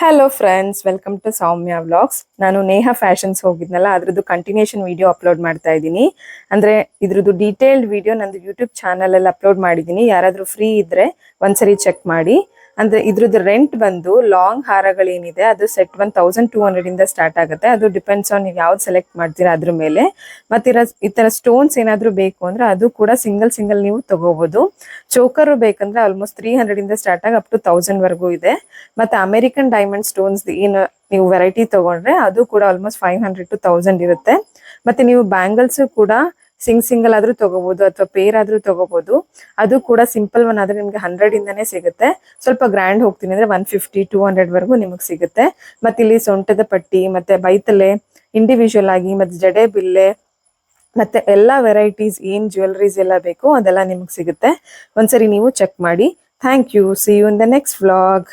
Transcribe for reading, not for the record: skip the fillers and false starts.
Hello friends, welcome to Soumya vlogs. ನಾನು Neha fashions ಹೋಗಿದ್ನಲ್ಲ, ಅದ್ರದ್ದು continuation video upload ಮಾಡ್ತಾ ಇದ್ದೀನಿ. ಅಂದರೆ ಇದ್ರದ್ದು ಡೀಟೇಲ್ಡ್ ವಿಡಿಯೋ ನಂದು ಯೂಟ್ಯೂಬ್ ಚಾನಲಲ್ಲಿ ಅಪ್ಲೋಡ್ ಮಾಡಿದ್ದೀನಿ. ಯಾರಾದರೂ ಫ್ರೀ ಇದ್ದರೆ ಒಂದ್ಸರಿ ಚೆಕ್ ಮಾಡಿ. ಅಂದರೆ ಇದ್ರದ್ದು ರೆಂಟ್ ಬಂದು ಲಾಂಗ್ ಹಾರಗಳೇನಿದೆ ಅದು ಸೆಟ್ 1200 ಸ್ಟಾರ್ಟ್ ಆಗುತ್ತೆ. ಅದು ಡಿಪೆಂಡ್ಸ್ ಆನ್ ನೀವು ಯಾವ್ದು ಸೆಲೆಕ್ಟ್ ಮಾಡ್ತೀರಾ ಅದ್ರ ಮೇಲೆ. ಮತ್ತು ಈ ಥರ ಸ್ಟೋನ್ಸ್ ಏನಾದರೂ ಬೇಕು ಅಂದರೆ ಅದು ಕೂಡ ಸಿಂಗಲ್ ನೀವು ತಗೋಬೋದು. ಚೋಕರು ಬೇಕಂದ್ರೆ ಆಲ್ಮೋಸ್ಟ್ 300 ಸ್ಟಾರ್ಟ್ ಆಗಿ ಅಪ್ ಟು 1000 ಇದೆ. ಮತ್ತು ಅಮೆರಿಕನ್ ಡೈಮಂಡ್ ಸ್ಟೋನ್ಸ್ ಏನು ನೀವು ವೆರೈಟಿ ತಗೊಂಡ್ರೆ ಅದು ಕೂಡ ಆಲ್ಮೋಸ್ಟ್ 500 to 1000 ಇರುತ್ತೆ. ಮತ್ತೆ ನೀವು ಬ್ಯಾಂಗಲ್ಸ್ ಕೂಡ ಸಿಂಗಲ್ ಆದ್ರೂ ತಗೋಬಹುದು ಅಥವಾ ಪೇರ್ ಆದ್ರೂ ತಗೋಬಹುದು. ಅದು ಕೂಡ ಸಿಂಪಲ್ ಒನ್ ಆದ್ರೆ ನಿಮ್ಗೆ 100 ಇಂದಾನೇ ಸಿಗುತ್ತೆ. ಸ್ವಲ್ಪ ಗ್ರ್ಯಾಂಡ್ ಹೋಗ್ತೀನಿ ಅಂದ್ರೆ 150-200 ವರೆಗೂ ನಿಮಗೆ ಸಿಗುತ್ತೆ. ಮತ್ತೆ ಇಲ್ಲಿ ಸೊಂಟದ ಪಟ್ಟಿ ಮತ್ತೆ ಬೈತಲೆ ಇಂಡಿವಿಜುವಲ್ ಆಗಿ ಮತ್ತೆ ಜಡೆ ಬಿಲ್ಲೆ ಮತ್ತೆ ಎಲ್ಲಾ ವೆರೈಟೀಸ್ ಏನ್ ಜ್ಯುವೆಲರೀಸ್ ಎಲ್ಲ ಬೇಕು ಅದೆಲ್ಲ ನಿಮಗೆ ಸಿಗುತ್ತೆ. ಒಂದ್ಸರಿ ನೀವು ಚೆಕ್ ಮಾಡಿ. Thank you. See you in the next vlog.